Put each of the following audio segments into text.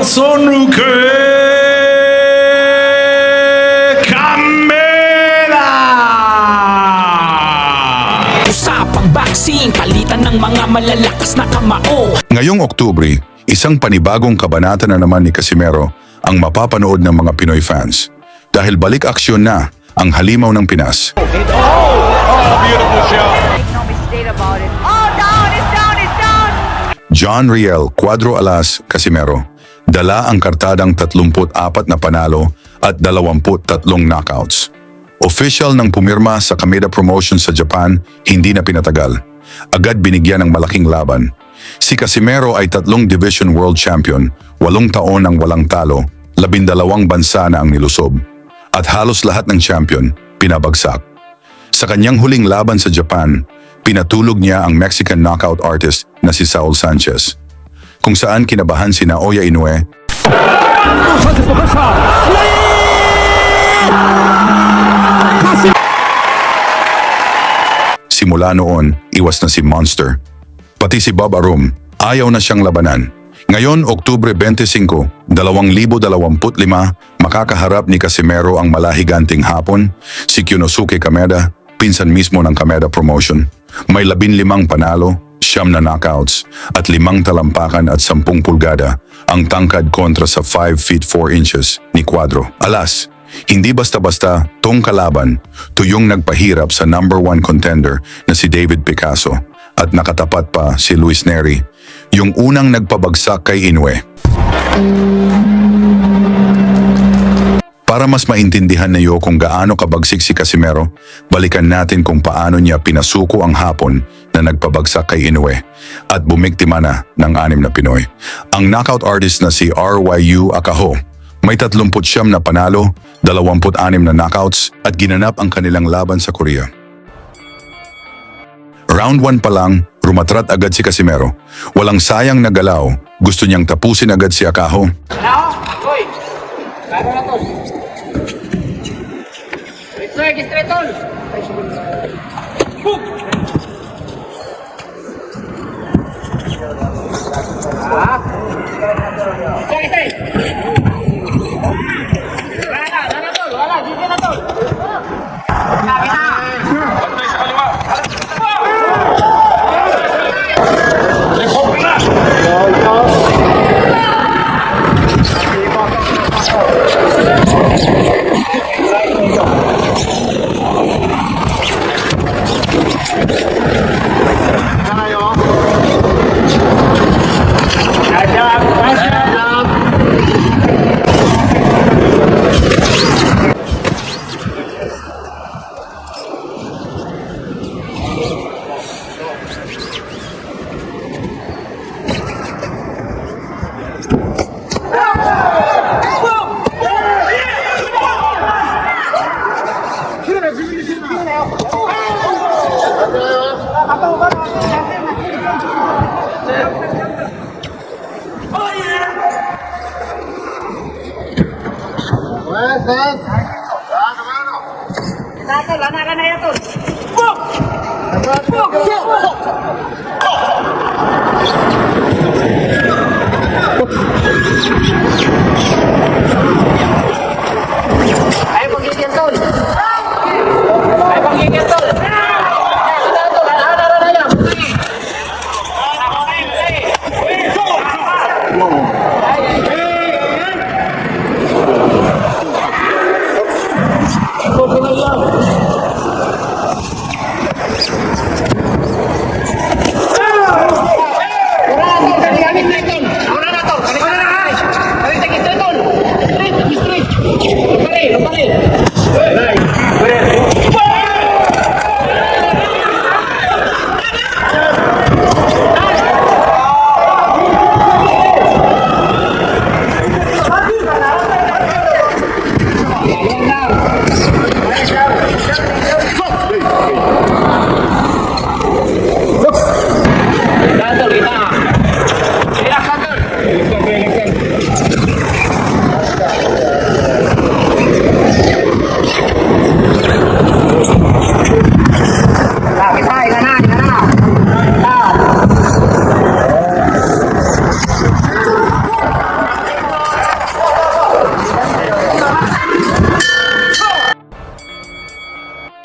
Nelson Roque Camela. Usapang boxing, palitan ng mga malalakas na kamao. Ngayong Oktubre, isang panibagong kabanata na naman ni Casimero ang mapapanood ng mga Pinoy fans. Dahil balik aksyon na ang halimaw ng Pinas. Beautiful shot. Make no mistake about it. Oh, down! It's down! It's down! John Riel Cuadro Alas Casimero dala ang kartadang 34 na panalo at 23 knockouts. Official ng pumirma sa Kameda Promotion sa Japan, hindi na pinatagal. Agad binigyan ng malaking laban. Si Casimero ay 3 Division World Champion, 8 taon ang walang talo, 12 bansa na ang nilusob. At halos lahat ng champion, pinabagsak. Sa kanyang huling laban sa Japan, pinatulog niya ang Mexican knockout artist na si Saul Sanchez, kung saan kinabahan si Naoya Inoue. Simula noon, iwas na si Monster. Pati si Bob Arum, ayaw na siyang labanan. Ngayon, Oktubre 25, 2025, makakaharap ni Casimero ang malahiganting Hapon, si Kyonosuke Kameda, pinsan mismo ng Kameda Promotion. May 15 panalo, 9 na knockouts, at 5 talampakan at 10 pulgada ang tangkad kontra sa 5 feet 4 inches ni Cuadro. Alas, hindi basta-basta tong kalaban, tuyong nagpahirap sa #1 contender na si David Picasso at nakatapat pa si Luis Neri, yung unang nagpabagsak kay Inoue. Para mas maintindihan niyo kung gaano kabagsik si Casimero, balikan natin kung paano niya pinasuko ang Hapon na nagpabagsak kay Inoue at bumiktima na ng 6 na Pinoy. Ang knockout artist na si Ryu Akaho, may 39 na panalo, 26 na knockouts at ginanap ang kanilang laban sa Korea. Round 1 pa lang, rumatrat agad si Casimero. Walang sayang na galaw, gusto niyang tapusin agad si Akaho.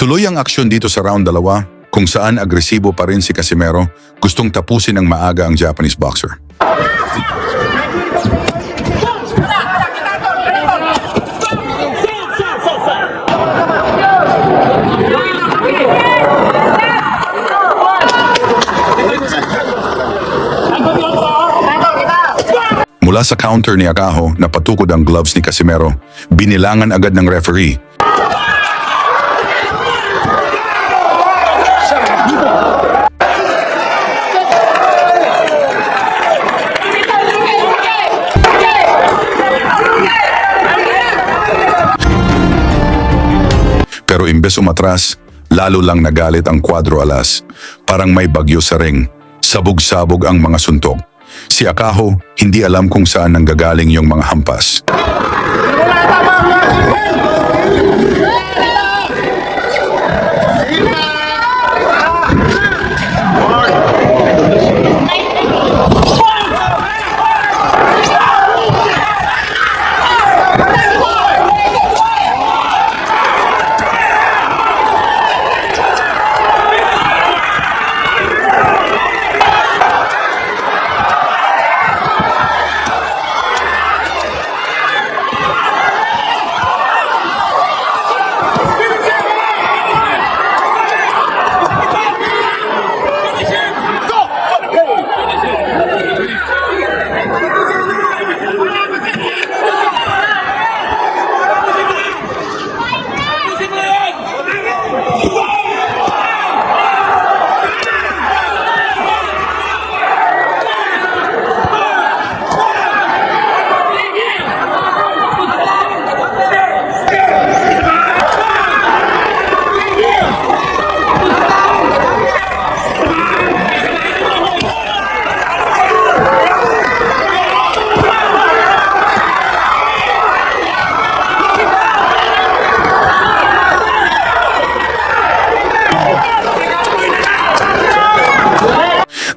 Tuloy ang aksyon dito sa round 2 kung saan agresibo pa rin si Casimero, gustong tapusin ng maaga ang Japanese boxer. Mula sa counter ni Akaho na patukod ang gloves ni Casimero, binilangan agad ng referee. Pero imbes umatras, lalo lang nagalit ang Cuadro Alas. Parang may bagyo sa ring. Sabog-sabog ang mga suntok. Si Akaho, hindi alam kung saan nanggagaling yung mga hampas.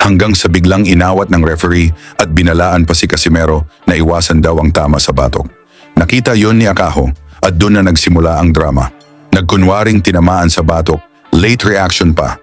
Hanggang sa biglang inawat ng referee at binalaan pa si Casimero na iwasan daw ang tama sa batok. Nakita yon ni Akaho at doon na nagsimula ang drama. Nagkunwaring tinamaan sa batok, late reaction pa.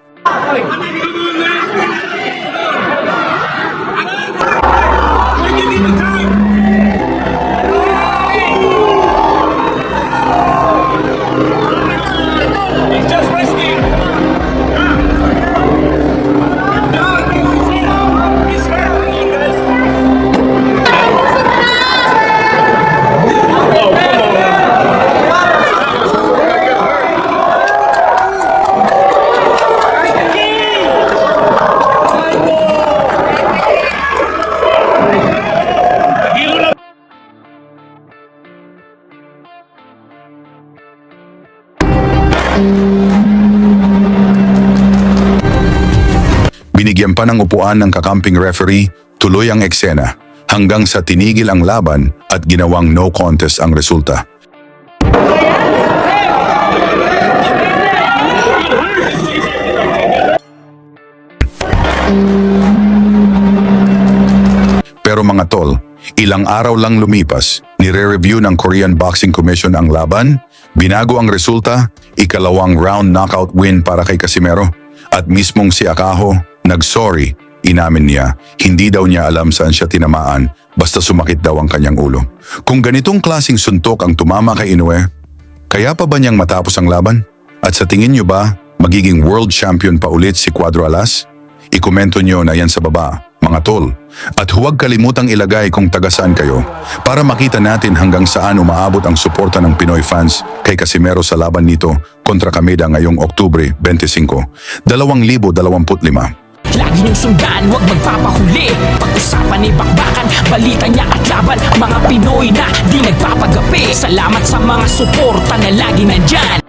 Binigyan pa ng upuan ng kakamping referee, tuloy ang eksena hanggang sa tinigil ang laban at ginawang no contest ang resulta. Pero mga tol, ilang araw lang lumipas, nire-review ng Korean Boxing Commission ang laban, binago ang resulta, ikalawang round knockout win para kay Casimero, at mismong si Akaho, nag-sorry, inamin niya, hindi daw niya alam saan siya tinamaan, basta sumakit daw ang kanyang ulo. Kung ganitong klaseng suntok ang tumama kay Inoue, kaya pa ba niyang matapos ang laban? At sa tingin niyo ba, magiging world champion pa ulit si Cuadro Alas? Ikomento niyo na yan sa baba, mga tol. At huwag kalimutang ilagay kung taga saan kayo para makita natin hanggang saan umaabot ang suporta ng Pinoy fans kay Casimero sa laban nito kontra Kameda ngayong Oktubre 25, 2025. Lagi niyong sundan, huwag magpapahuli. Pag-usapan ni bakbakan, balita niya at laban. Mga Pinoy na di nagpapagapi. Salamat sa mga suporta na lagi nandyan.